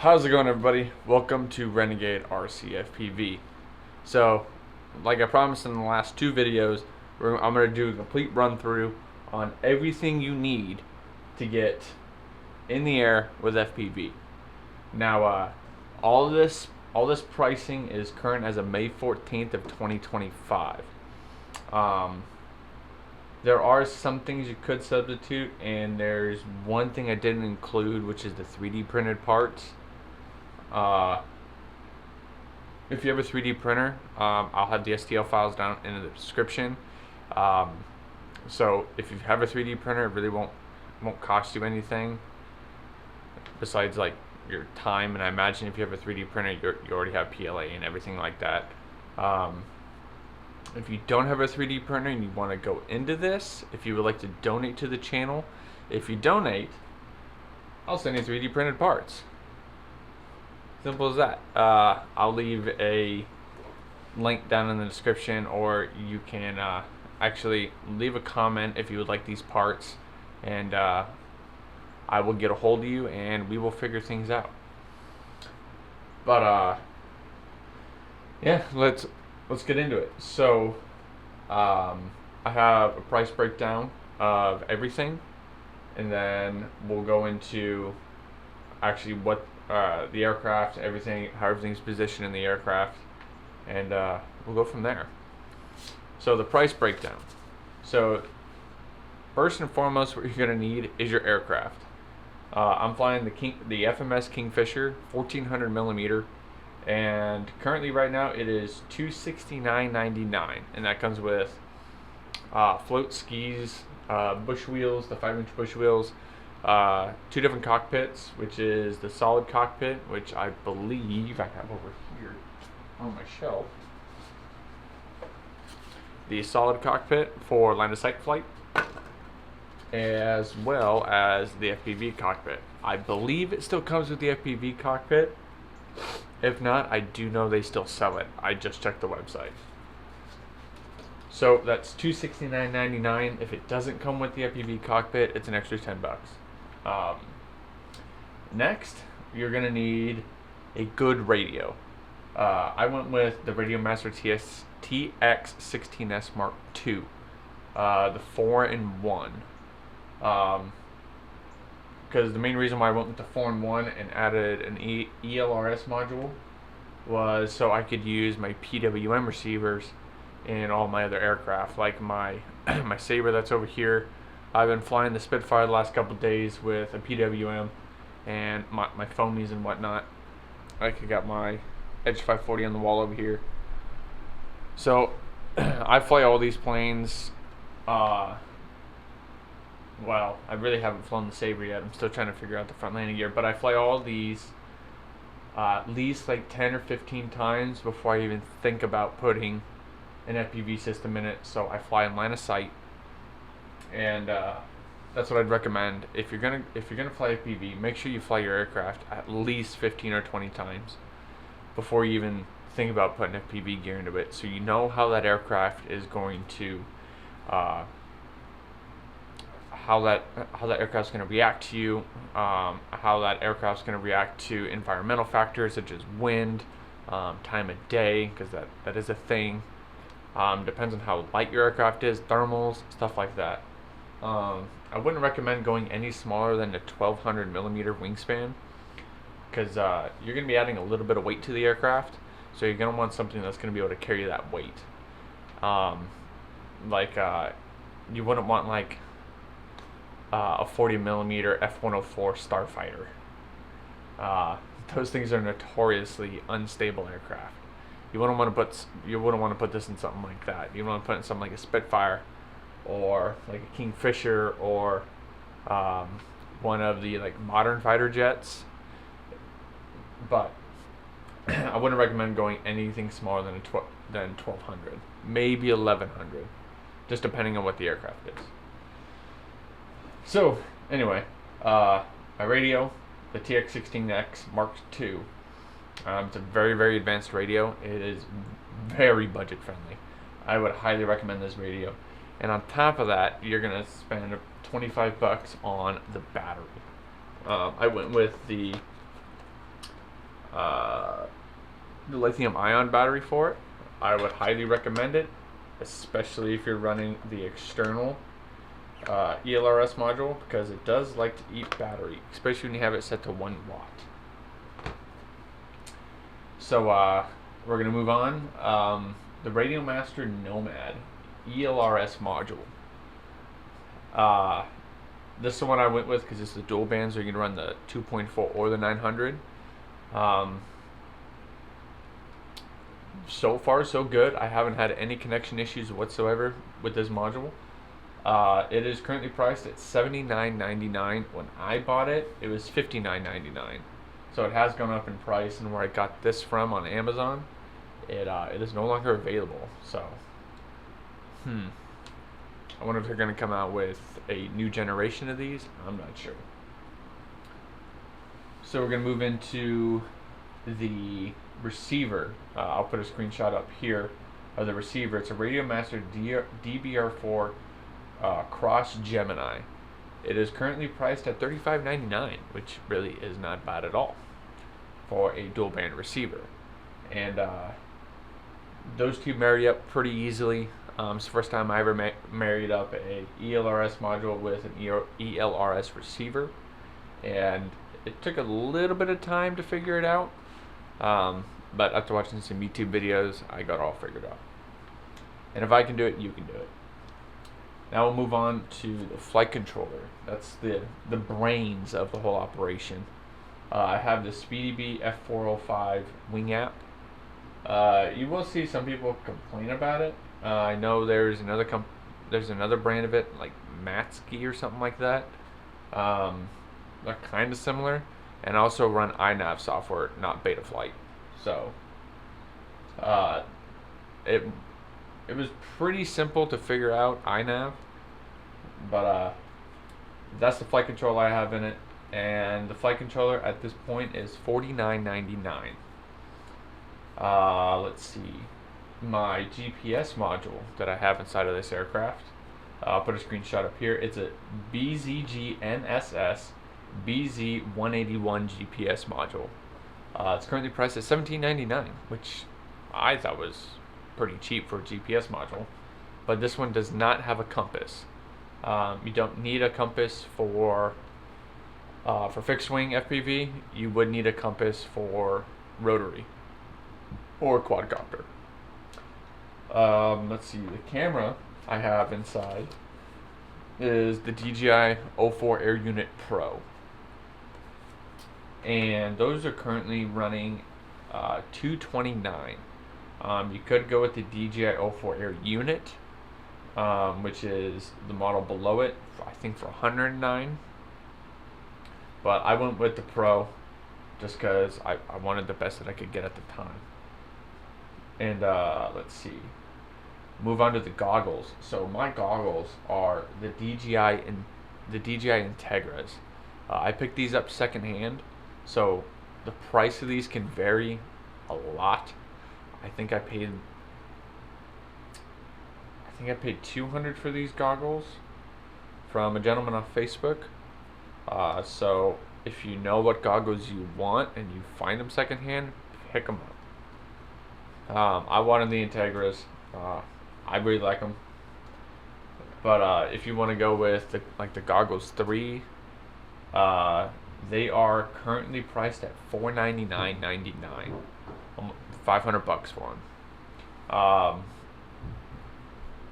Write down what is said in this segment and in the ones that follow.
How's it going, everybody? Welcome to Renegade RC-FPV. So, like I promised in the last two videos, I'm going to do a complete run through on everything you need to get in the air with FPV. Now, all this pricing is current as of May 14th of 2025. There are some things you could substitute, and there's one thing I didn't include, which is the 3D printed parts. If you have a 3D printer, I'll have the STL files down in the description. So if you have a 3D printer, it really won't cost you anything besides like your time. And I imagine if you have a 3D printer, you already have PLA and everything like that. If you don't have a 3D printer and you want to go into this, if you would like to donate to the channel, if you donate, I'll send you 3D printed parts. Simple as that. I'll leave a link down in the description, or you can actually leave a comment if you would like these parts, and I will get a hold of you and we will figure things out. But yeah, let's get into it. So I have a price breakdown of everything, and then we'll go into actually what the aircraft, everything, how everything's positioned in the aircraft, and we'll go from there. So the price breakdown. So first and foremost, what you're going to need is your aircraft. I'm flying the FMS Kingfisher 1400 millimeter, and currently right now it is $269.99, and that comes with float skis, bush wheels, the 5-inch bush wheels, two different cockpits, which is the solid cockpit, which I believe I have over here on my shelf. The solid cockpit for line of sight flight, as well as the FPV cockpit. I believe it still comes with the FPV cockpit. If not, I do know they still sell it. I just checked the website. So that's $269.99. If it doesn't come with the FPV cockpit, it's an extra $10. Next, you're gonna need a good radio. I went with the RadioMaster TX16s Mark II, the 4-in-1. Because the main reason why I went with the 4-in-1 and added an ELRS module was so I could use my PWM receivers in all my other aircraft, like my my Sabre that's over here. I've been flying the Spitfire the last couple days with a PWM and my foamies and whatnot. I got my Edge 540 on the wall over here. So I fly all these planes. Well, I really haven't flown the Sabre yet. I'm still trying to figure out the front landing gear, but I fly all these at least like 10 or 15 times before I even think about putting an FPV system in it. So I fly in line of sight. And that's what I'd recommend. If you're gonna fly FPV, make sure you fly your aircraft at least 15 or 20 times before you even think about putting FPV gear into it, so you know how that aircraft is going to how that aircraft's going to react to you, how that aircraft's going to react to environmental factors such as wind, time of day, because that is a thing. Depends on how light your aircraft is, thermals, stuff like that. I wouldn't recommend going any smaller than the 1200 millimeter wingspan, because you're going to be adding a little bit of weight to the aircraft, so you're going to want something that's going to be able to carry that weight. You wouldn't want like a 40 millimeter F-104 Starfighter. Those things are notoriously unstable aircraft. You wouldn't want to put this in something like that. You want to put it in something like a Spitfire, or like a Kingfisher, or one of the like modern fighter jets. But I wouldn't recommend going anything smaller than 1200, maybe 1100, just depending on what the aircraft is. So anyway, my radio, the TX16s Mark II. It's a very, very advanced radio. It is very budget friendly. I would highly recommend this radio. And on top of that, you're gonna spend $25 on the battery. I went with the the lithium ion battery for it. I would highly recommend it, especially if you're running the external ELRS module, because it does like to eat battery, especially when you have it set to 1 watt. So we're going to move on. The RadioMaster Nomad ELRS module. This is the one I went with because it's the dual band, so you can run the 2.4 or the 900. So far, so good. I haven't had any connection issues whatsoever with this module. It is currently priced at $79.99. When I bought it, it was $59.99. So it has gone up in price, and where I got this from on Amazon, it is no longer available. So, I wonder if they're going to come out with a new generation of these. I'm not sure. So we're going to move into the receiver. I'll put a screenshot up here of the receiver. It's a RadioMaster DBR4 Cross Gemini. It is currently priced at $35.99, which really is not bad at all for a dual band receiver. And those two marry up pretty easily. It's the first time I ever married up a ELRS module with an ELRS receiver, and it took a little bit of time to figure it out, but after watching some YouTube videos, I got it all figured out. And if I can do it, you can do it. Now we'll move on to the flight controller. That's the brains of the whole operation. I have the SpeedyBee F405 wing app. You will see some people complain about it. I know there's another brand of it, like Matsky or something like that. They're kind of similar, and also run iNav software, not Betaflight. So it was pretty simple to figure out iNav, but that's the flight controller I have in it, and the flight controller at this point is $49.99. Let's see, my GPS module that I have inside of this aircraft, I'll put a screenshot up here. It's a BZGNSS BZ181 GPS module. It's currently priced at $17.99, which I thought was pretty cheap for a GPS module. But this one does not have a compass. You don't need a compass for fixed wing FPV. You would need a compass for rotary or quadcopter. Let's see, the camera I have inside is the DJI 04 Air Unit Pro, and those are currently running $229. You could go with the DJI 04 Air Unit, which is the model below it, I think for $109. But I went with the Pro just because I wanted the best that I could get at the time. And let's see, move on to the goggles. So my goggles are the DJI Integras. I picked these up secondhand, so the price of these can vary a lot. I think I paid $200 for these goggles from a gentleman on Facebook. So if you know what goggles you want and you find them secondhand, pick them up. I wanted the Integras. I really like them. But if you want to go with the Goggles 3, they are currently priced at $499.99, $500 for them.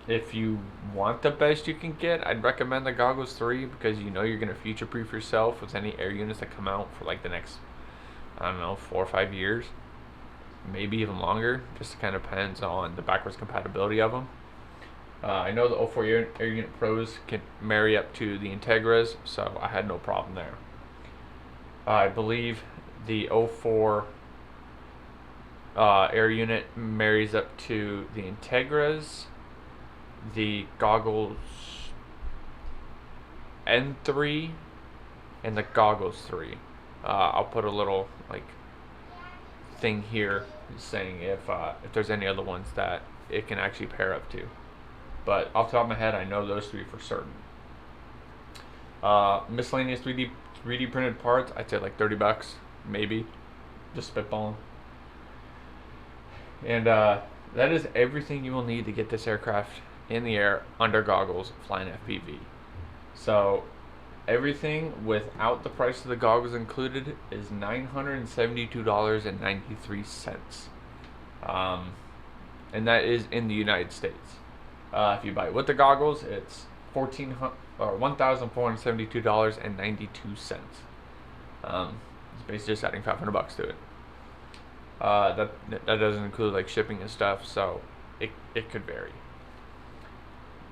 If you want the best you can get, I'd recommend the Goggles 3, because you know you're going to future-proof yourself with any air units that come out for like the next, I don't know, 4 or 5 years, maybe even longer. Just kind of depends on the backwards compatibility of them. I know the 04 Air Unit Pros can marry up to the Integras, so I had no problem there. I believe the 04 Air Unit marries up to the Integras, the Goggles N3, and the Goggles 3. I'll put a little thing here saying if there's any other ones that it can actually pair up to. But off the top of my head, I know those 3 for certain. Miscellaneous 3D printed parts, I'd say like $30, maybe. just spitballing. And that is everything you will need to get this aircraft in the air under goggles flying FPV. So everything without the price of the goggles included is $972.93. And that is in the United States. If you buy it with the goggles, it's $1,472.92. It's basically just adding $500 to it. That doesn't include like shipping and stuff, so it could vary.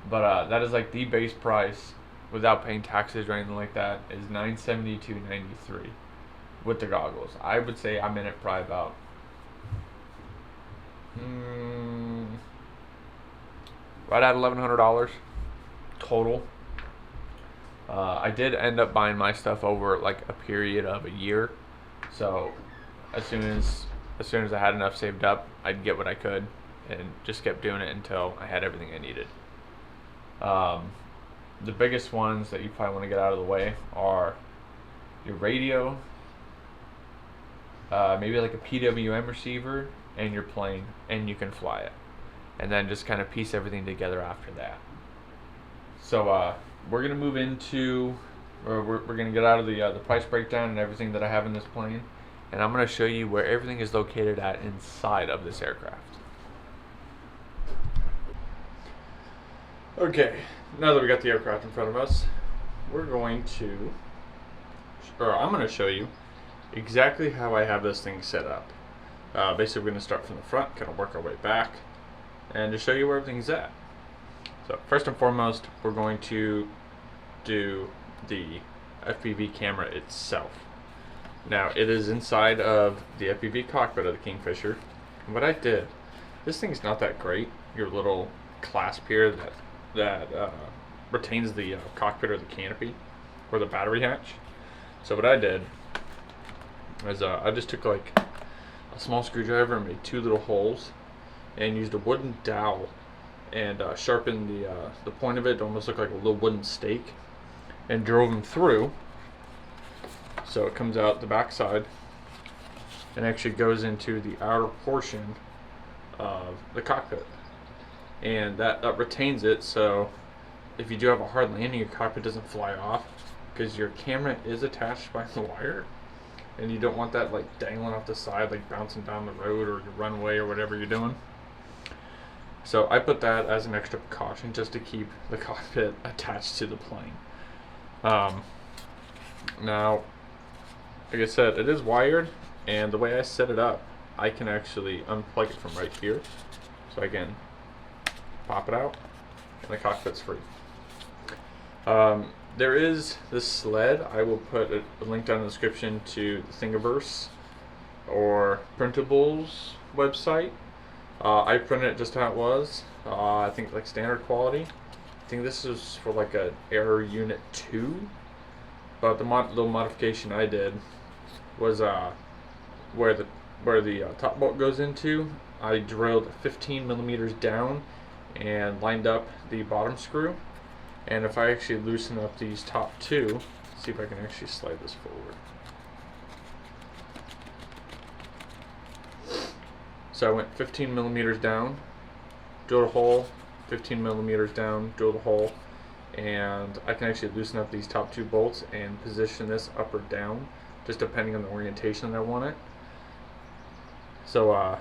But that is like the base price without paying taxes or anything like that is $972.93 with the goggles. I would say I'm in it probably about right at $1,100 total. I did end up buying my stuff over like a period of a year, so as soon as I had enough saved up, I'd get what I could and just kept doing it until I had everything I needed. The biggest ones that you probably want to get out of the way are your radio, maybe like a PWM receiver, and your plane, and you can fly it. And then just kind of piece everything together after that. So we're going to move into, or we're going to get out of the price breakdown and everything that I have in this plane. And I'm going to show you where everything is located at inside of this aircraft. Okay, now that we got the aircraft in front of us, I'm going to show you exactly how I have this thing set up. Basically, we're going to start from the front, kind of work our way back, and to show you where everything's at. So first and foremost, we're going to do the FPV camera itself. Now, it is inside of the FPV cockpit of the Kingfisher. And what I did, this thing's not that great. Your little clasp here that retains the cockpit or the canopy or the battery hatch. So what I did is I just took like a small screwdriver and made two little holes and used a wooden dowel and sharpened the point of it to almost look like a little wooden stake and drove them through. So it comes out the back side and actually goes into the outer portion of the cockpit. And that retains it, so if you do have a hard landing, your cockpit doesn't fly off, because your camera is attached by the wire, and you don't want that like dangling off the side, like bouncing down the road or your runway or whatever you're doing. So I put that as an extra precaution just to keep the cockpit attached to the plane. Now, like I said, it is wired, and the way I set it up, I can actually unplug it from right here. So I can pop it out, and the cockpit's free. There is this sled. I will put a link down in the description to the Thingiverse or Printables website. I printed it just how it was. I think like standard quality. I think this is for like a Air Unit 2. But the little modification I did was where the top bolt goes into, I drilled 15 millimeters down and lined up the bottom screw. And if I actually loosen up these top two, see if I can actually slide this forward. So I went 15 millimeters down, drilled a hole, 15 millimeters down, drilled a hole, and I can actually loosen up these top two bolts and position this up or down, just depending on the orientation that I want it. So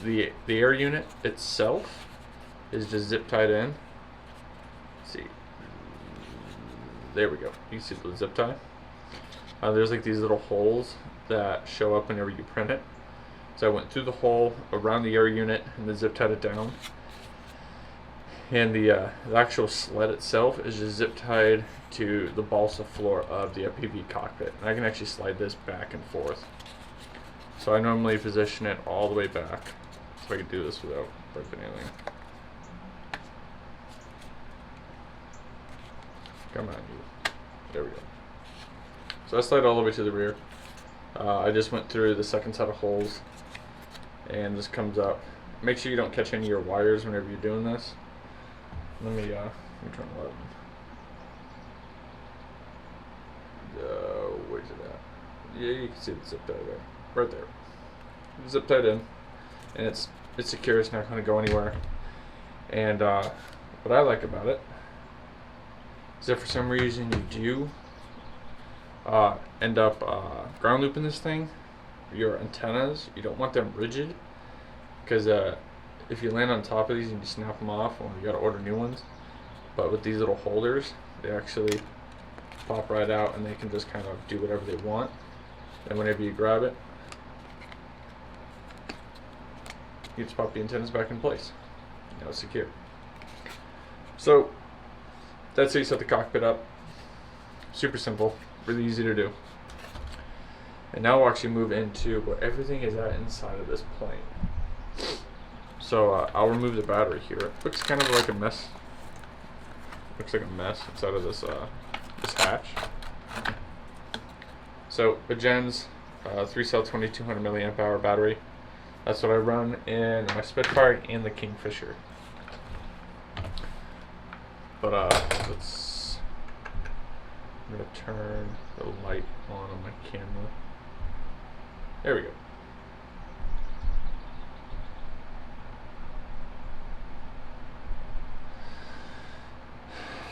the air unit itself is just zip tied in. Let's see, there we go. You can see the zip tie. There's like these little holes that show up whenever you print it. So I went through the hole around the air unit and then zip tied it down. And the actual sled itself is just zip tied to the balsa floor of the FPV cockpit. And I can actually slide this back and forth. So I normally position it all the way back, so I can do this without breaking anything. Come on, you. There we go. So I slide all the way to the rear. I just went through the second set of holes, and this comes up. Make sure you don't catch any of your wires whenever you're doing this. Let me turn the light on. Where's it at? Yeah, you can see the zip tie there. right there. Zip tied in, and it's secure. It's not going to go anywhere. And what I like about it is that for some reason you do end up ground looping this thing, your antennas, you don't want them rigid, because if you land on top of these and you snap them off, well, you got to order new ones. But with these little holders, they actually pop right out, and they can just kind of do whatever they want. And whenever you grab it, you just pop the antennas back in place. Now it's secure. So that's how you set the cockpit up. Super simple, really easy to do. And now we'll actually move into where everything is at inside of this plane. So I'll remove the battery here. It looks kind of like a mess. Looks like a mess inside of this this hatch. So a Gen's 3-cell 2200 milliamp hour battery. That's what I run in my Spitfire and the Kingfisher. But I'm gonna turn the light on my camera. There we go.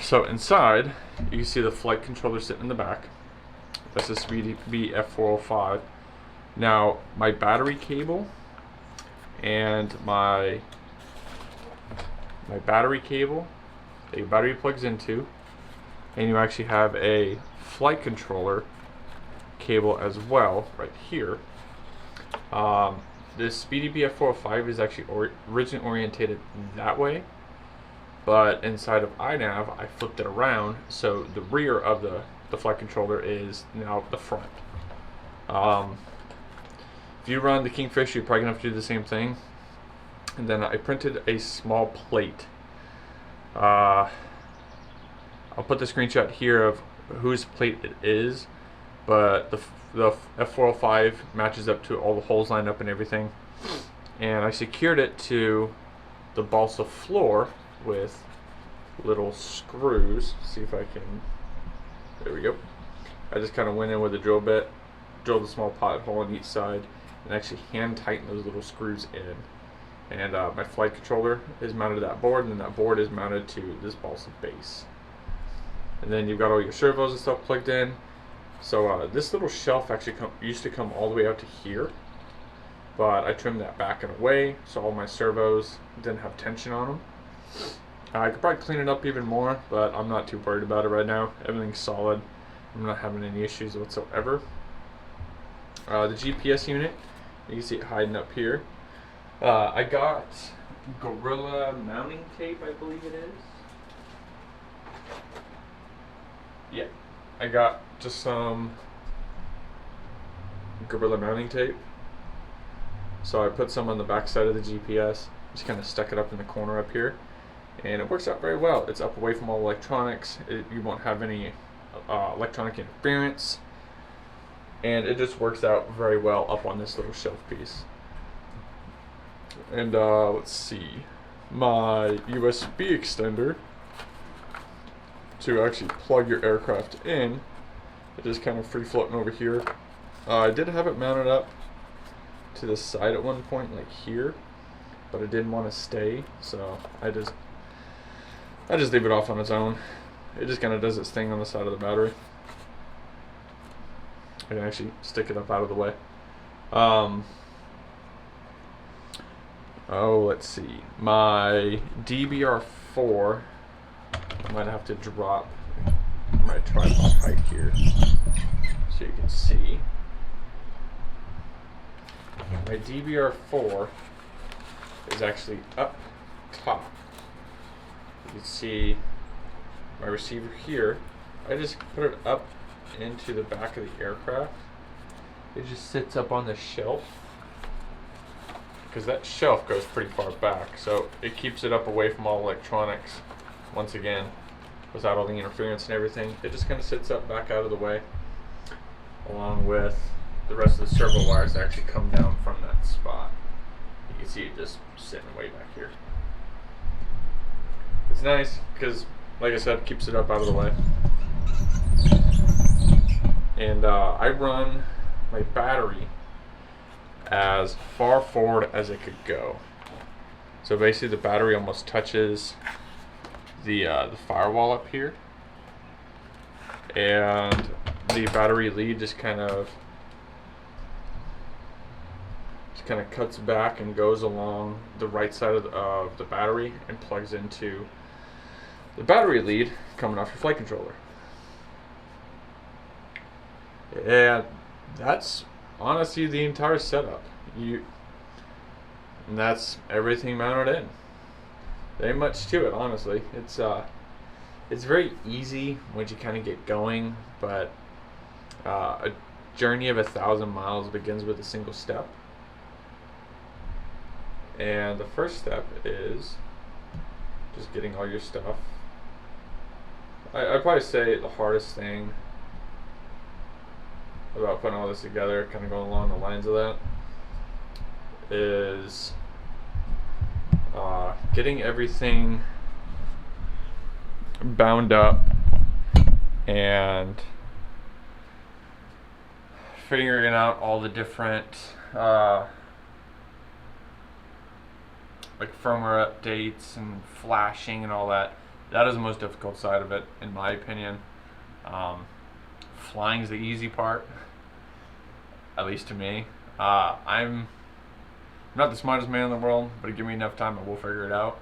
So inside, you can see the flight controller sitting in the back. That's the SpeedyBee F405. Now, my battery cable and my battery cable that your battery plugs into, and you actually have a flight controller cable as well right here. This SpeedyBee F405 is actually originally orientated that way, but inside of iNav I flipped it around, so the rear of the flight controller is now the front. If you run the Kingfisher, you're probably going to have to do the same thing. And then I printed a small plate. I'll put the screenshot here of whose plate it is, but the F405 matches up to all the holes lined up and everything. And I secured it to the balsa floor with little screws. See if I can. There we go. I just kind of went in with a drill bit, drilled a small pothole on each side, and actually hand tightened those little screws in. And my flight controller is mounted to that board, and then that board is mounted to this balsa base. And then you've got all your servos and stuff plugged in. So this little shelf actually used to come all the way out to here, but I trimmed that back and away so all my servos didn't have tension on them. I could probably clean it up even more, but I'm not too worried about it right now. Everything's solid. I'm not having any issues whatsoever. The GPS unit, you can see it hiding up here. I got Gorilla mounting tape, I believe it is. Yeah, I got just some Gorilla mounting tape. So I put some on the back side of the GPS, just kind of stuck it up in the corner up here, and it works out very well. It's up away from all electronics. You won't have any electronic interference, and it just works out very well up on this little shelf piece. And let's see, my USB extender to actually plug your aircraft in, it is kind of free floating over here. I did have it mounted up to the side at one point, like here, but it didn't want to stay, so I just leave it off on its own. It just kind of does its thing on the side of the battery. I can actually stick it up out of the way. Oh, let's see. My DBR4, I might have to drop my tripod height here so you can see. My DBR4 is actually up top. You can see my receiver here. I just put it up into the back of the aircraft. It just sits up on the shelf, because that shelf goes pretty far back, so it keeps it up away from all electronics. Once again, without all the interference and everything, it just kind of sits up back out of the way, along with the rest of the servo wires that actually come down from that spot. You can see it just sitting way back here. It's nice because, like I said, it keeps it up out of the way. And I run my battery as far forward as it could go. So basically the battery almost touches the firewall up here, and the battery lead just kind of cuts back and goes along the right side of the battery and plugs into the battery lead coming off your flight controller. And that's honestly the entire setup. And that's everything mounted in. There ain't much to it, honestly. It's very easy once you kind of get going, but a journey of 1,000 miles begins with a single step. And the first step is just getting all your stuff. I'd probably say the hardest thing about putting all this together, kind of going along the lines of that, is getting everything bound up and figuring out all the different like firmware updates and flashing and all that. That is the most difficult side of it, in my opinion. Flying is the easy part, at least to me. I'm not the smartest man in the world, but give me enough time and we'll figure it out.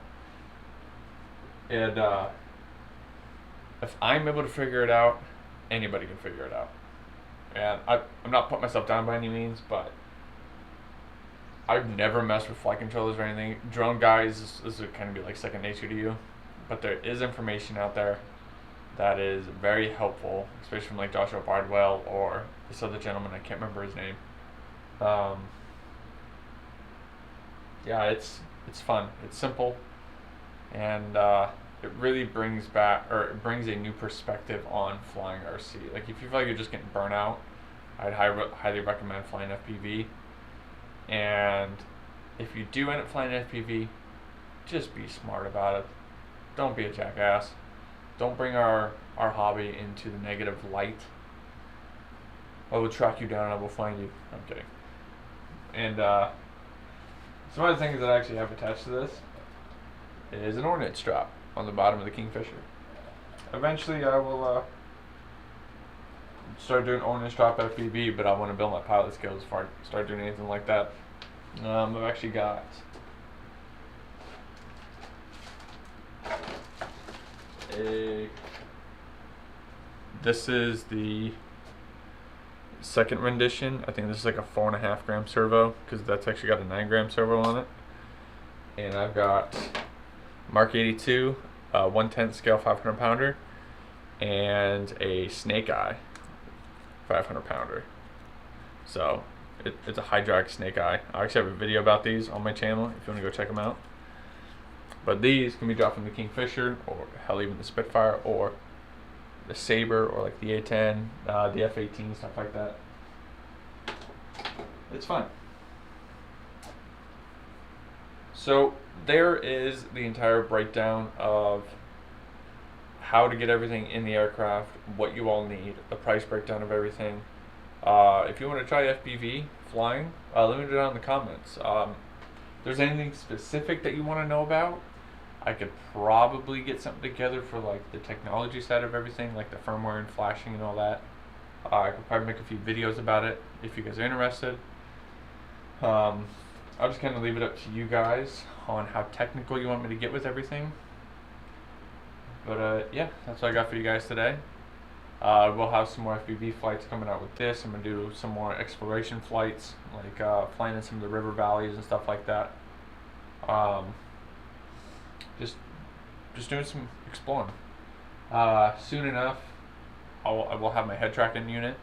And if I'm able to figure it out, anybody can figure it out. And I'm not putting myself down by any means, but I've never messed with flight controllers or anything. Drone guys, this would kind of be like second nature to you. But there is information out there that is very helpful, especially from like Joshua Bardwell or this other gentleman, I can't remember his name. Yeah, it's fun. It's simple, and it really brings a new perspective on flying RC. Like if you feel like you're just getting burnt out, I'd highly recommend flying FPV. And if you do end up flying FPV, just be smart about it. Don't be a jackass. Don't bring our hobby into the negative light. I will track you down and I will find you. I'm kidding. And some other things that I actually have attached to this is an ordnance strap on the bottom of the Kingfisher. Eventually I will start doing ordnance strap FPV, but I want to build my pilot skills before I start doing anything like that. I've actually got this is the second rendition. I think this is like a 4.5 gram servo, because that's actually got a 9 gram servo on it. And I've got Mark 82, 1/10 scale 500 pounder, and a Snake Eye 500 pounder. So it's a hydraulic Snake Eye. I actually have a video about these on my channel if you want to go check them out. But these can be dropped from the Kingfisher, or hell, even the Spitfire, or the Sabre, or like the A10, the F-18, stuff like that. It's fun. So there is the entire breakdown of how to get everything in the aircraft, what you all need, the price breakdown of everything. If you want to try FPV flying, let me know down in the comments. If there's anything specific that you want to know about, I could probably get something together for like the technology side of everything, like the firmware and flashing and all that. I could probably make a few videos about it if you guys are interested. I'll just kind of leave it up to you guys on how technical you want me to get with everything. But yeah, that's what I got for you guys today. We'll have some more FPV flights coming out with this. I'm going to do some more exploration flights, like flying in some of the river valleys and stuff like that. Just doing some exploring. Soon enough, I will have my head tracking unit.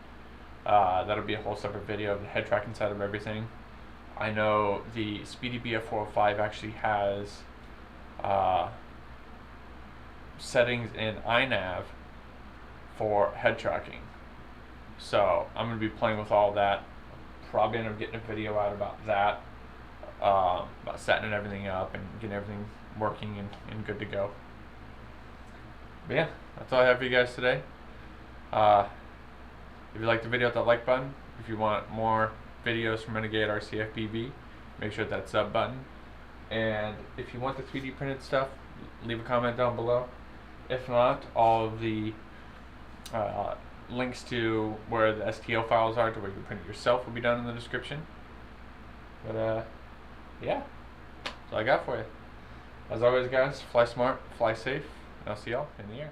That'll be a whole separate video of the head tracking side of everything. I know the SpeedyBee F405 actually has settings in iNav for head tracking. So I'm going to be playing with all that. Probably end up getting a video out about that, about setting everything up and getting everything working and good to go. But yeah, that's all I have for you guys today. If you liked the video, hit that like button. If you want more videos from Renegade RC-FPV, make sure that sub button. And if you want the 3D printed stuff, leave a comment down below. If not, all of the links to where the STL files are to where you can print it yourself will be down in the description. But yeah, that's all I got for you. As always, guys, fly smart, fly safe, and I'll see y'all in the air.